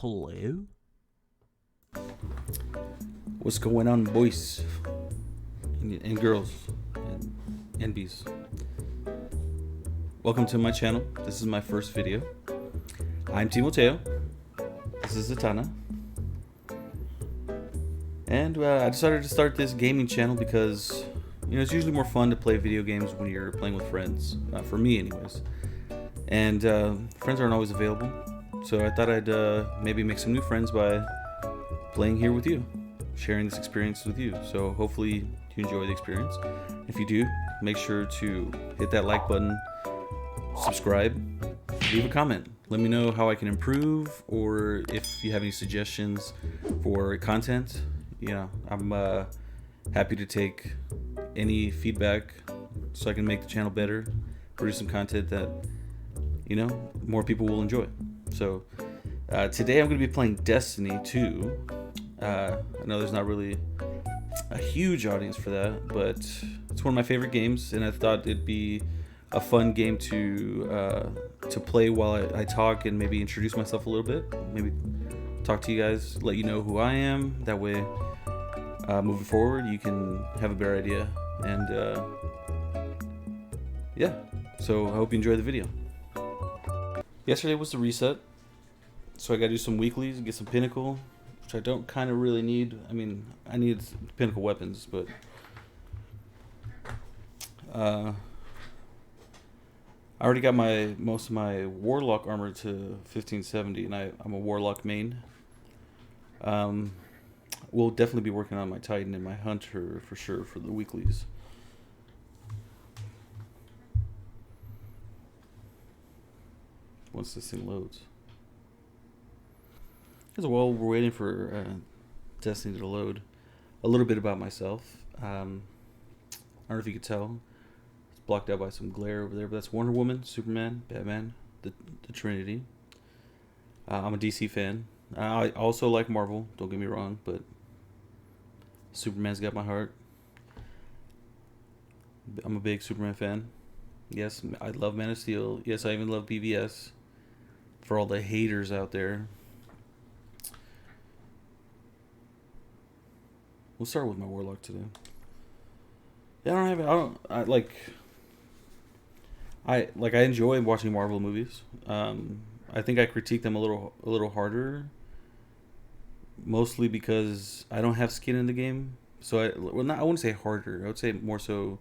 Hello? What's going on, boys and girls and bees? Welcome to my channel. This is my first video. I'm Timoteo. This is Zatanna. And I decided to start this gaming channel because, it's usually more fun to play video games when you're playing with friends. For me, anyways. And friends aren't always available. So I thought I'd maybe make some new friends by playing here with you, sharing this experience with you. So hopefully you enjoy the experience. If you do, make sure to hit that like button, subscribe, leave a comment. Let me know how I can improve, or if you have any suggestions for content. I'm happy to take any feedback so I can make the channel better, produce some content that more people will enjoy. So today I'm going to be playing Destiny 2. I know there's not really a huge audience for that, but it's one of my favorite games, and I thought it'd be a fun game to play while I talk and maybe introduce myself a little bit. Maybe talk to you guys, let you know who I am. That way, moving forward, you can have a better idea. And yeah, so I hope you enjoy the video. Yesterday was the reset, so I gotta do some weeklies, get some pinnacle, which I don't kind of really need. I mean, I need pinnacle weapons, but I already got most of my warlock armor to 1570, and I'm a warlock main. We'll definitely be working on my titan and my hunter for sure for the weeklies. Once this thing loads. As well, we're waiting for Destiny to load. A little bit about myself. I don't know if you could tell. It's blocked out by some glare over there, but that's Wonder Woman, Superman, Batman, the Trinity. I'm a DC fan. I also like Marvel, don't get me wrong, but Superman's got my heart. I'm a big Superman fan. Yes, I love Man of Steel. Yes, I even love BVS. For all the haters out there. We'll start with my warlock today. Yeah, I enjoy watching Marvel movies. I think I critique them a little harder, mostly because I don't have skin in the game. So I wouldn't say harder. I would say more so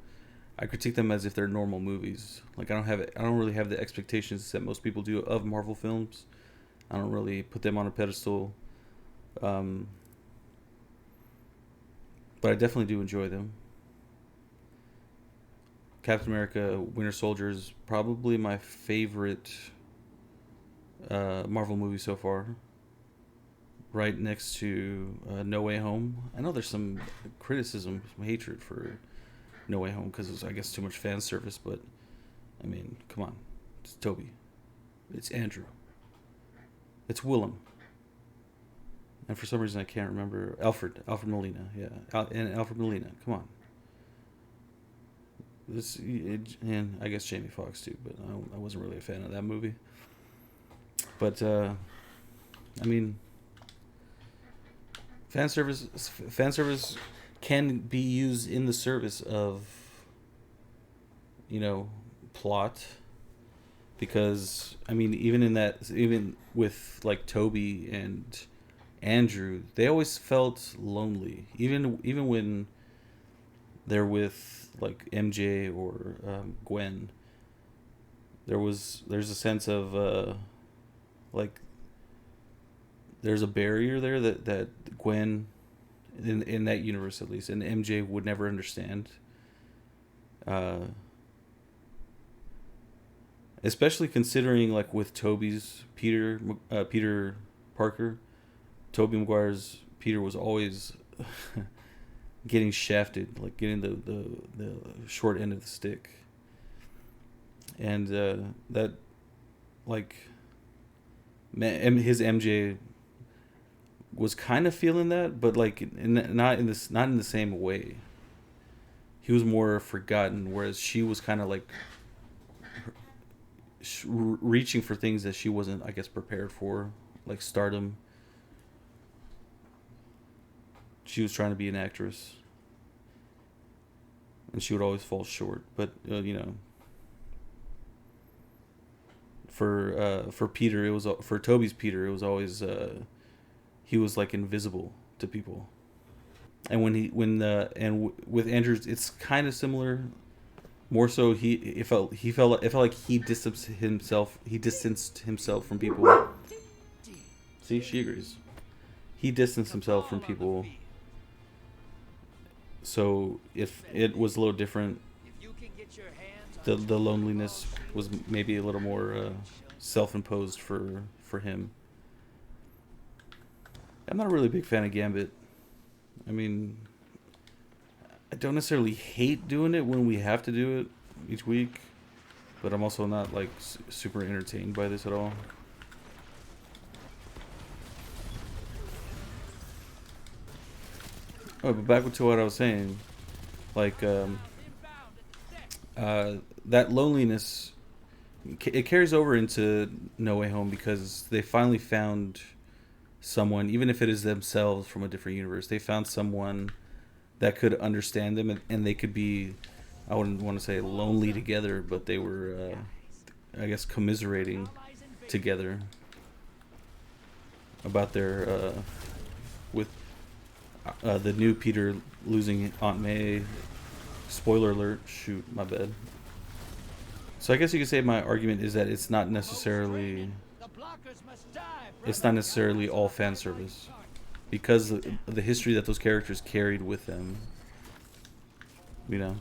I critique them as if they're normal movies. Like I don't really have the expectations that most people do of Marvel films. I don't really put them on a pedestal. But I definitely do enjoy them. Captain America: Winter Soldier is probably my favorite Marvel movie so far. Right next to No Way Home. I know there's some criticism, some hatred for No Way Home because it's, I guess, too much fan service, but I mean, come on. It's Toby. It's Andrew. It's Willem. And for some reason I can't remember Alfred Molina. Yeah, and Alfred Molina. Come on. And I guess Jamie Foxx too, but I wasn't really a fan of that movie. But I mean, fan service can be used in the service of plot, because I mean, even with like Toby and Andrew, they always felt lonely, even when they're with like MJ or Gwen. There's a sense of like there's a barrier there that Gwen, in that universe at least, and MJ would never understand. Especially considering, like, with Toby's Peter Parker, Tobey Maguire's Peter was always getting shafted, like getting the short end of the stick, and that, like, his MJ was kind of feeling that, but like not in the same way. He was more forgotten, whereas she was kind of like reaching for things that she wasn't, I guess, prepared for, like stardom she was trying to be an actress, and she would always fall short. But you know, for Peter, it was for Toby's Peter. It was always he was like invisible to people. And with Andrews, it's kind of similar. More so, it felt like he distanced himself from people. See, she agrees. He distanced himself from people. So if it was a little different, the loneliness was maybe a little more self-imposed for him. I'm not a really big fan of Gambit. I mean, I don't necessarily hate doing it when we have to do it each week, but I'm also not like super entertained by this at all. Oh, but back to what I was saying, like that loneliness, it carries over into No Way Home because they finally found someone, even if it is themselves from a different universe. They found someone that could understand them, and they could be, I wouldn't want to say lonely together, but they were, I guess, commiserating together about their, with the new Peter losing Aunt May. Spoiler alert, shoot, my bad. So I guess you could say my argument is that it's not necessarily all fan service, because of the history that those characters carried with them, you know.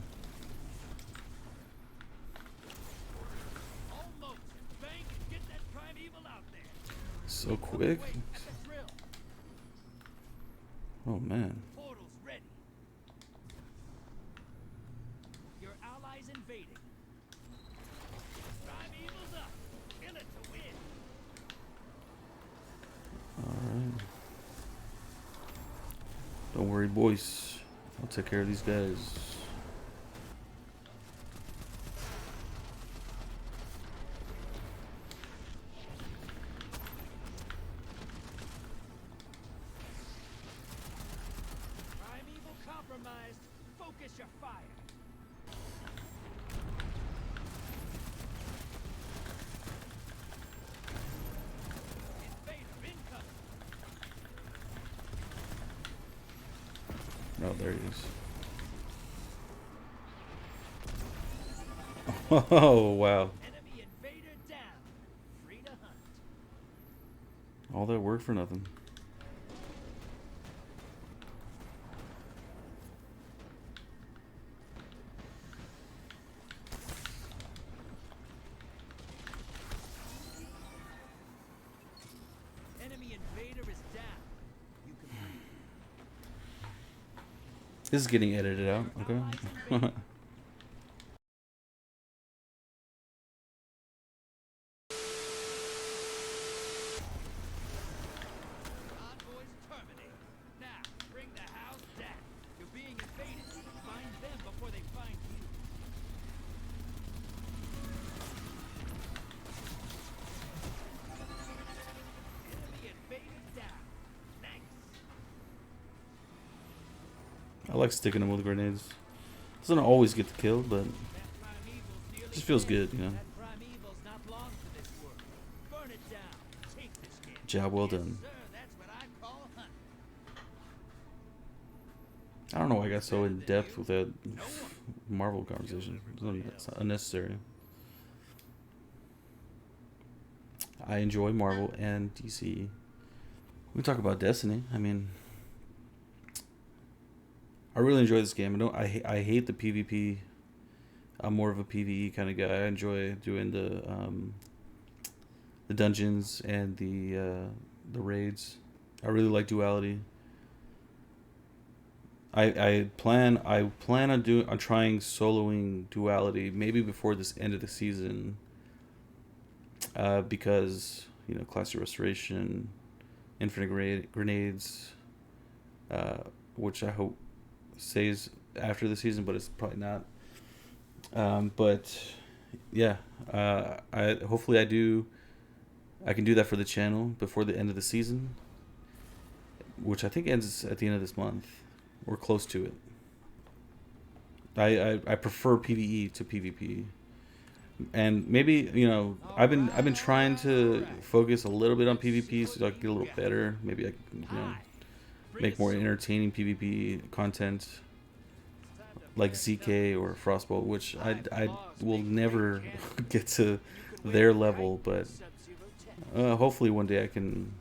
So quick. Oh man. Alright. Don't worry, boys. I'll take care of these guys. Primeval compromised. Focus your fire. Oh, there he is. Oh, wow. Enemy invader down. Free to hunt. All that work for nothing. Enemy invader is down. You can breathe. This is getting edited out, okay? Convoys terminated. Now, bring the house down. You're being invaded. Find them before they find you. Enemy invader down. Nice. I like sticking them with grenades. Doesn't always get the kill, but That primeval's nearly just feels dead. good, you know. That primeval's not long to this world. Burn it down. Take this kid. Job well Yes, done. sir, that's what I call hunting. I don't know why I got so in depth with that Marvel conversation. It's unnecessary. I enjoy Marvel and DC. We talk about Destiny. I mean, I really enjoy this game. I hate the PvP. I'm more of a PvE kind of guy. I enjoy doing the dungeons and the raids. I really like duality. I plan on trying soloing duality maybe before this end of the season. Because you know, classic restoration, infinite grenades, which I hope stays after the season, but it's probably not. But yeah, hopefully I can do that for the channel before the end of the season, which I think ends at the end of this month. or close to it. I prefer PvE to PvP, and maybe I've been trying to focus a little bit on PvP so I can get a little better. Maybe I can make more entertaining PvP content like ZK or Frostbolt, which I will never get to their level, but hopefully one day I can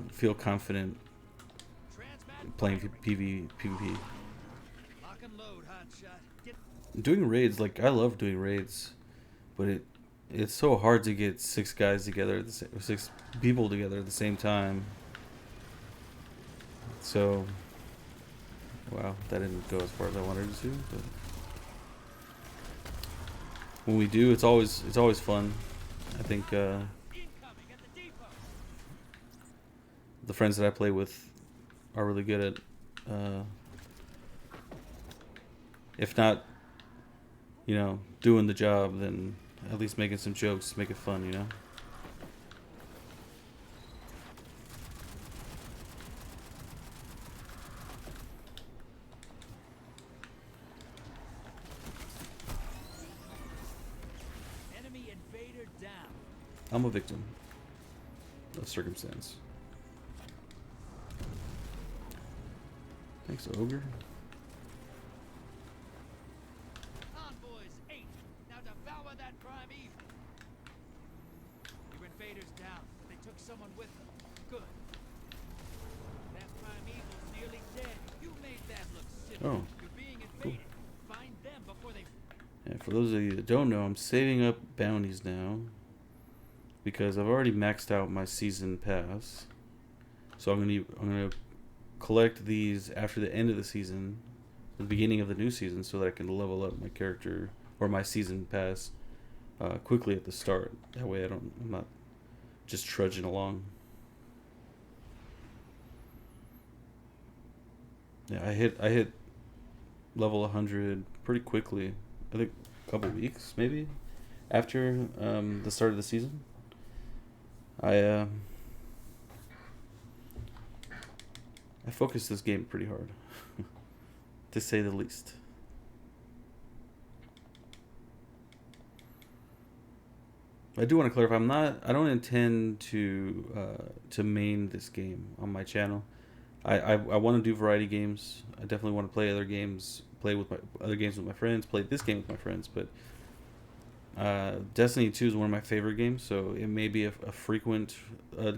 feel confident playing PvP. Lock and load, hotshot. Get Doing raids, like I love doing raids, but it's so hard to get 6 people together at the same time. So, wow, that didn't go as far as I wanted it to. But when we do, it's always fun. I think incoming at the depot. the friends that I play with are really good at, if not, doing the job, then at least making some jokes, make it fun, Enemy invader down. I'm a victim of circumstance. Thanks, Ogre. Envoys 8. Now devour that primeval. Your invaders down, but they took someone with them. Good. That primeval's nearly dead. You made that look simple. Oh, You're being cool. invaded. Find them before they. Yeah, for those of you that don't know, I'm saving up bounties now because I've already maxed out my season pass. So I'm gonna collect these after the end of the season, the beginning of the new season, so that I can level up my character or my season pass quickly at the start. That way I'm not just trudging along. Yeah, I hit level 100 pretty quickly. I think a couple weeks maybe after the start of the season. I focused this game pretty hard, to say the least. I do want to clarify. I don't intend to main this game on my channel. I want to do variety games. I definitely want to play other games, play with my other games with my friends, play this game with my friends. But Destiny 2 is one of my favorite games, so it may be a frequent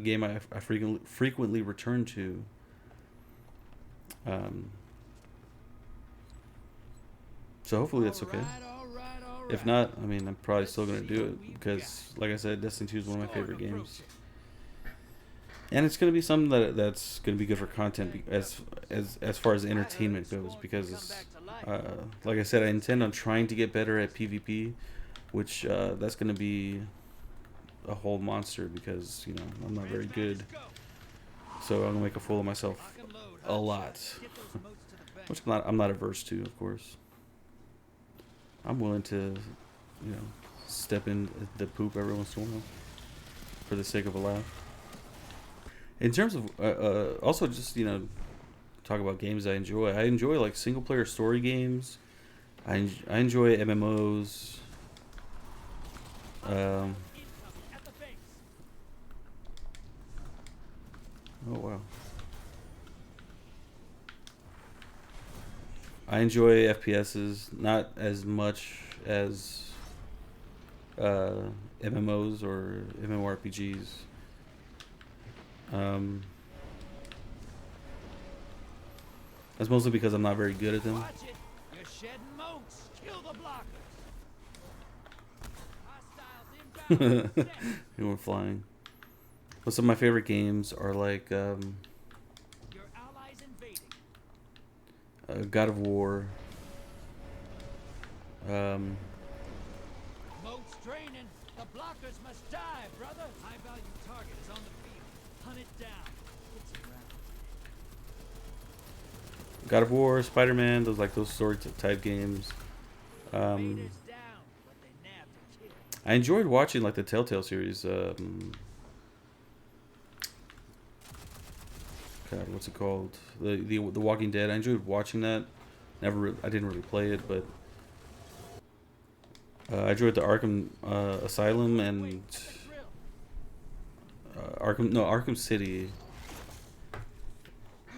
game I frequently return to. So hopefully that's okay. All right. If not, I mean, I'm probably still gonna do it because, like I said, Destiny 2 is one of my favorite games, and it's gonna be something that's gonna be good for content as far as entertainment goes. Because, like I said, I intend on trying to get better at PvP, which that's gonna be a whole monster because I'm not very good. So I'm gonna make a fool of myself a lot, which I'm not averse to, of course. I'm willing to, step in the poop every once in a while for the sake of a laugh. In terms of also just talk about games I enjoy. I enjoy like single player story games. I enjoy MMOs. Oh wow. I enjoy FPSs, not as much as MMOs or MMORPGs. That's mostly because I'm not very good at them. Watch it. You're shedding moats. Kill the blockers. Hostiles inbound. They were flying. But some of my favorite games are like Your allies invading. God of War. Moats draining. The blockers must die, brother. High value target is on the field. Hunt it down. It's around. God of War, Spider-Man, those story type games. Invaders down, but they nabbed a kid. I enjoyed watching like the Telltale series. God, God, what's it called? The Walking Dead. I enjoyed watching that. I didn't really play it, but I enjoyed the Arkham Asylum and Arkham City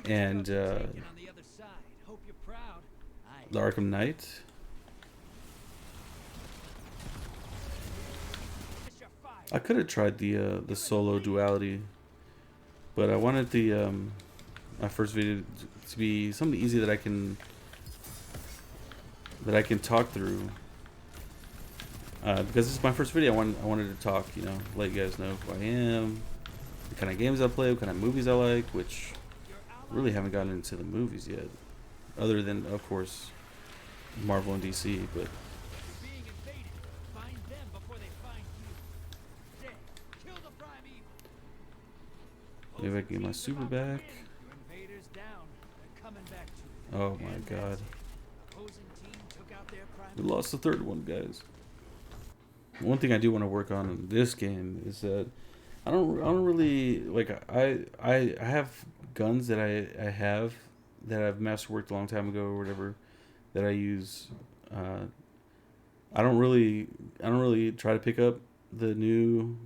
and the Arkham Knight. I could have tried the solo duality, but I wanted the my first video to be something easy that I can talk through. Because this is my first video, I wanted to talk, let you guys know who I am, what kind of games I play, what kind of movies I like, which really haven't gotten into the movies yet, other than, of course, Marvel and DC, but maybe I can get my super back. Oh my god. We lost the third one, guys. One thing I do want to work on in this game is that I don't really like I have guns that I have that I've masterworked a long time ago or whatever that I use. I don't really try to pick up the new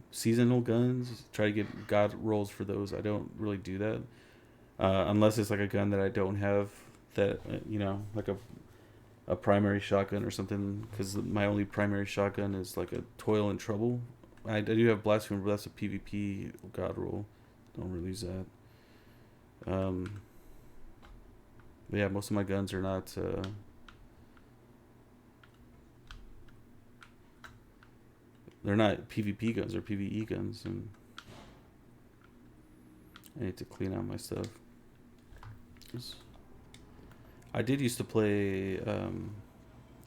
seasonal guns. Try to get god rolls for those. I don't really do that unless it's like a gun that I don't have that like a primary shotgun or something, because my only primary shotgun is like a Toil and Trouble. I do have Blasphemer, but that's a PvP god roll. Don't really use that. But yeah, most of my guns are not they're not PvP guns, they're PvE guns, and I need to clean out my stuff. I did used to play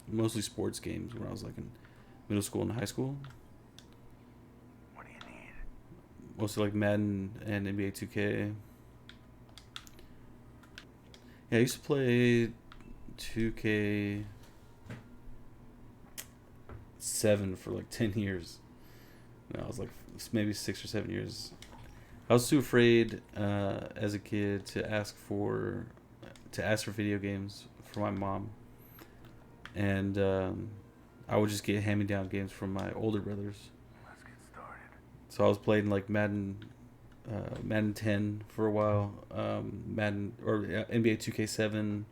mostly sports games when I was like in middle school and high school. What do you need? Mostly like Madden and NBA 2K. Yeah, I used to play 2K 7 for like 10 years. No, I was like maybe 6 or 7 years. I was too afraid as a kid to ask for video games for my mom, and I would just get hand-me-down games from my older brothers. Let's get started. So I was playing like Madden 10 for a while, NBA 2K7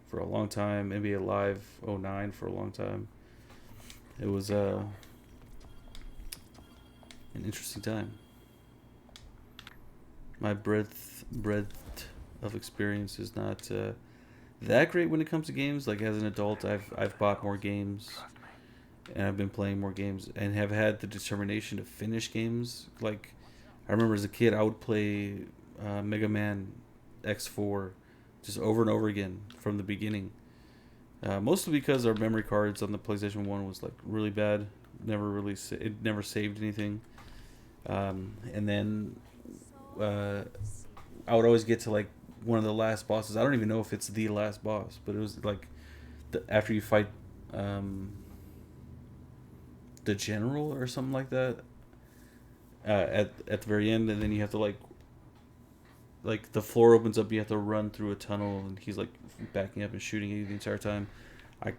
for a long time, NBA Live 09 for a long time. It was an interesting time. My breadth of experience is not that great when it comes to games. Like as an adult, I've bought more games, and I've been playing more games, and have had the determination to finish games. Like I remember as a kid, I would play Mega Man X4 just over and over again from the beginning. Mostly because our memory cards on the PlayStation 1 was like really bad. It never saved anything. And then I would always get to like one of the last bosses. I don't even know if it's the last boss, but it was like after you fight the general or something like that at the very end, and then you have to like the floor opens up, you have to run through a tunnel, and he's like backing up and shooting at you the entire time. I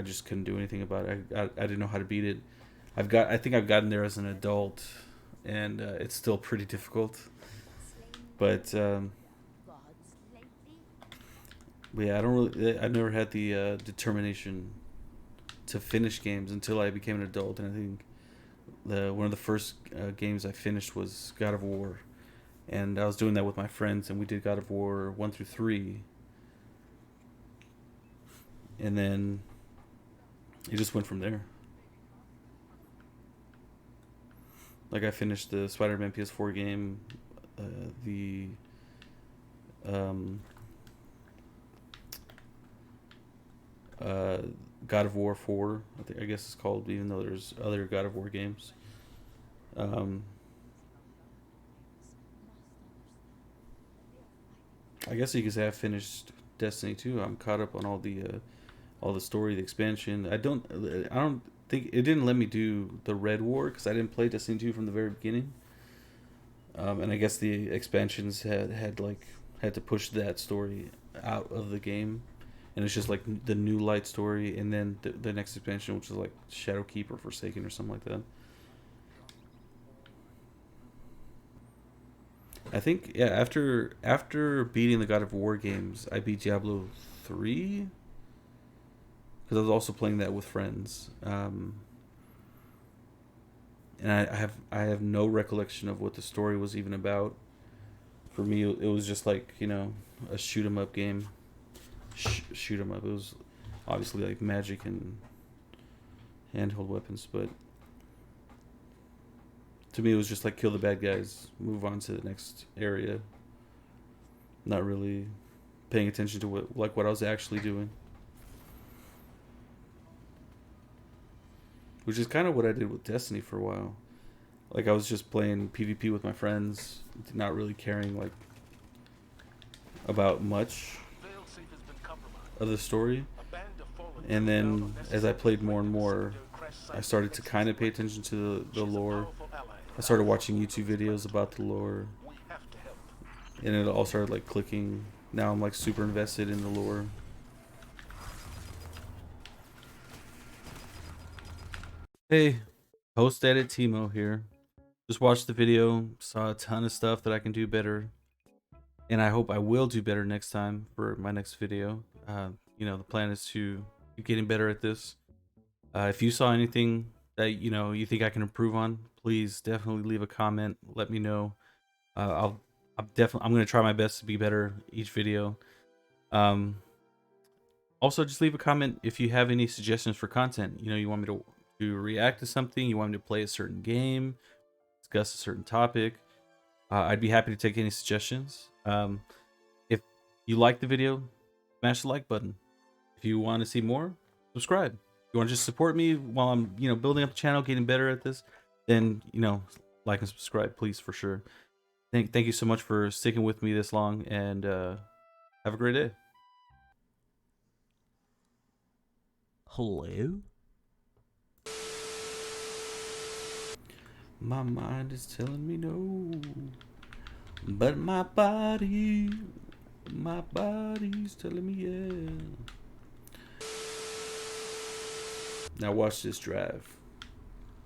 just couldn't do anything about it. I didn't know how to beat it. I think I've gotten there as an adult, and it's still pretty difficult. But yeah, I've never had the determination to finish games until I became an adult, and I think one of the first games I finished was God of War, and I was doing that with my friends, and we did God of War 1 through 3, and then it just went from there. Like I finished the Spider-Man PS4 game, the God of War 4, I guess it's called, even though there's other God of War games. I guess you could say I finished Destiny 2. I'm caught up on all the story, the expansion. I don't think it didn't let me do the Red War because I didn't play Destiny 2 from the very beginning. And I guess the expansions had to push that story out of the game, and it's just like the new light story, and then the next expansion, which is like Shadowkeep or Forsaken or something like that. I think, yeah, after beating the God of War games, I beat Diablo 3 because I was also playing that with friends. And I have no recollection of what the story was even about. For me, it was just like, a shoot 'em up game. Shoot 'em up. It was obviously like magic and handheld weapons, but to me it was just like kill the bad guys, move on to the next area. Not really paying attention to what I was actually doing. Which is kind of what I did with Destiny for a while. Like I was just playing PvP with my friends, not really caring like about much of the story. And then as I played more and more, I started to kind of pay attention to the lore. I started watching YouTube videos about the lore, and it all started like clicking. Now I'm like super invested in the lore. Hey, post edit Timo here. Just watched the video, saw a ton of stuff that I can do better, and I hope I will do better next time for my next video. The plan is to keep getting better at this. If you saw anything that you think I can improve on, please definitely leave a comment. Let me know. I'm gonna try my best to be better each video. Also, just leave a comment if you have any suggestions for content. You want me to react to something, you want me to play a certain game, discuss a certain topic. I'd be happy to take any suggestions. If you like the video, smash the like button. If you want to see more, subscribe. If you want to just support me while I'm, building up the channel, getting better at this, then, like and subscribe, please, for sure. Thank you so much for sticking with me this long, and have a great day. Hello? My mind is telling me no, but my body's telling me yeah. Now watch this drive.